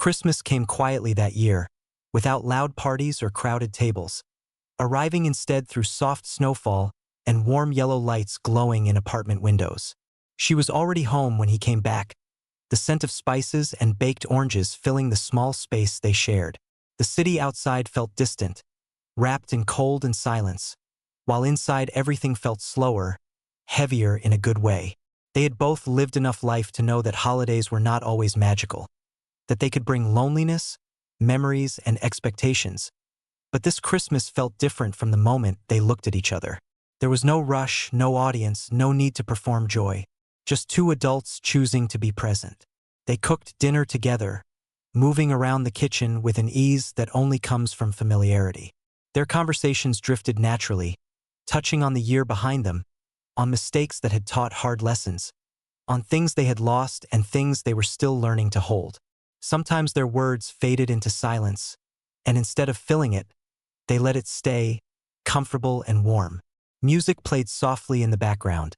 Christmas came quietly that year, without loud parties or crowded tables, arriving instead through soft snowfall and warm yellow lights glowing in apartment windows. She was already home when he came back, the scent of spices and baked oranges filling the small space they shared. The city outside felt distant, wrapped in cold and silence, while inside everything felt slower, heavier in a good way. They had both lived enough life to know that holidays were not always magical, that they could bring loneliness, memories, and expectations. But this Christmas felt different from the moment they looked at each other. There was no rush, no audience, no need to perform joy. Just two adults choosing to be present. They cooked dinner together, moving around the kitchen with an ease that only comes from familiarity. Their conversations drifted naturally, touching on the year behind them, on mistakes that had taught hard lessons, on things they had lost and things they were still learning to hold. Sometimes their words faded into silence, and instead of filling it, they let it stay, comfortable and warm. Music played softly in the background,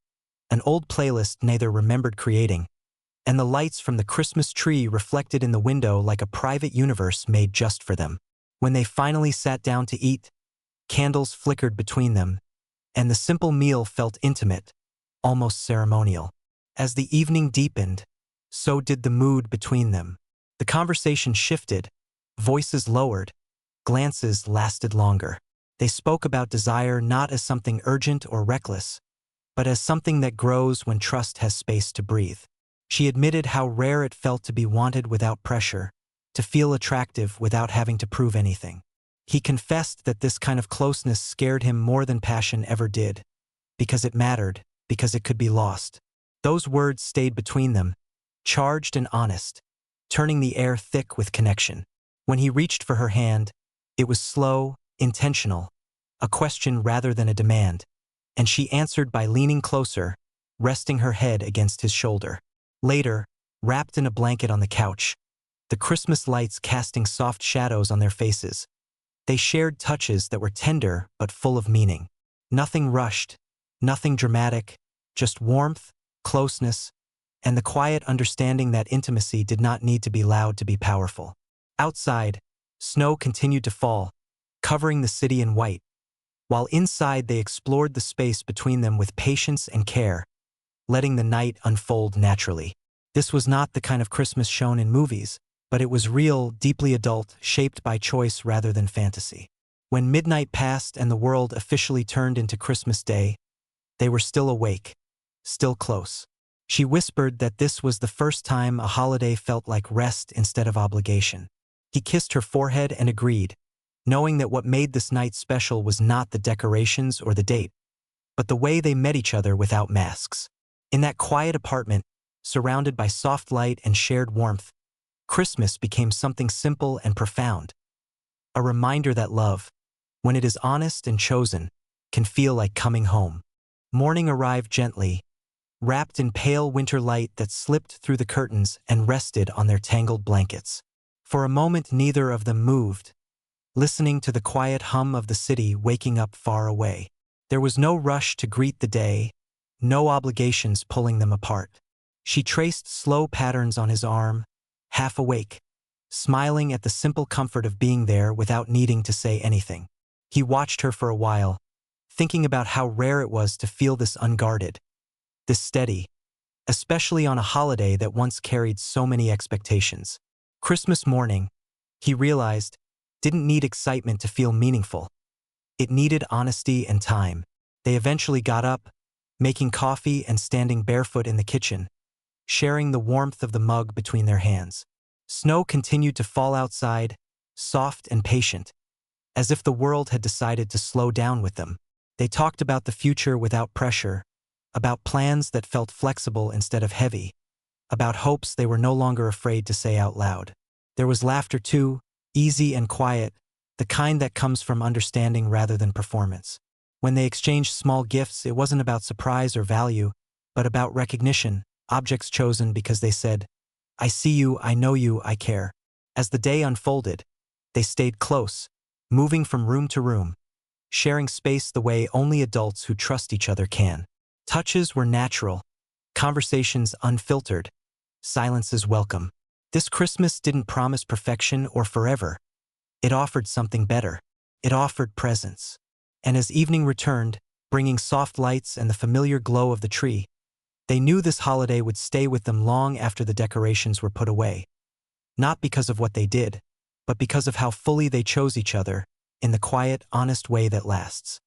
an old playlist neither remembered creating, and the lights from the Christmas tree reflected in the window like a private universe made just for them. When they finally sat down to eat, candles flickered between them, and the simple meal felt intimate, almost ceremonial. As the evening deepened, so did the mood between them. The conversation shifted, voices lowered, glances lasted longer. They spoke about desire not as something urgent or reckless, but as something that grows when trust has space to breathe. She admitted how rare it felt to be wanted without pressure, to feel attractive without having to prove anything. He confessed that this kind of closeness scared him more than passion ever did, because it mattered, because it could be lost. Those words stayed between them, charged and honest, turning the air thick with connection. When he reached for her hand, it was slow, intentional, a question rather than a demand, and she answered by leaning closer, resting her head against his shoulder. Later, wrapped in a blanket on the couch, the Christmas lights casting soft shadows on their faces, they shared touches that were tender but full of meaning. Nothing rushed, nothing dramatic, just warmth, closeness, and the quiet understanding that intimacy did not need to be loud to be powerful. Outside, snow continued to fall, covering the city in white, while inside they explored the space between them with patience and care, letting the night unfold naturally. This was not the kind of Christmas shown in movies, but it was real, deeply adult, shaped by choice rather than fantasy. When midnight passed and the world officially turned into Christmas Day, they were still awake, still close. She whispered that this was the first time a holiday felt like rest instead of obligation. He kissed her forehead and agreed, knowing that what made this night special was not the decorations or the date, but the way they met each other without masks. In that quiet apartment, surrounded by soft light and shared warmth, Christmas became something simple and profound. A reminder that love, when it is honest and chosen, can feel like coming home. Morning arrived gently, wrapped in pale winter light that slipped through the curtains and rested on their tangled blankets. For a moment neither of them moved, listening to the quiet hum of the city waking up far away. There was no rush to greet the day, no obligations pulling them apart. She traced slow patterns on his arm, half awake, smiling at the simple comfort of being there without needing to say anything. He watched her for a while, thinking about how rare it was to feel this unguarded, this steady, especially on a holiday that once carried so many expectations. Christmas morning, he realized, didn't need excitement to feel meaningful. It needed honesty and time. They eventually got up, making coffee and standing barefoot in the kitchen, sharing the warmth of the mug between their hands. Snow continued to fall outside, soft and patient, as if the world had decided to slow down with them. They talked about the future without pressure, about plans that felt flexible instead of heavy, about hopes they were no longer afraid to say out loud. There was laughter too, easy and quiet, the kind that comes from understanding rather than performance. When they exchanged small gifts, it wasn't about surprise or value, but about recognition, objects chosen because they said, "I see you, I know you, I care." As the day unfolded, they stayed close, moving from room to room, sharing space the way only adults who trust each other can. Touches were natural, conversations unfiltered, silences welcome. This Christmas didn't promise perfection or forever. It offered something better. It offered presence. And as evening returned, bringing soft lights and the familiar glow of the tree, they knew this holiday would stay with them long after the decorations were put away. Not because of what they did, but because of how fully they chose each other, in the quiet, honest way that lasts.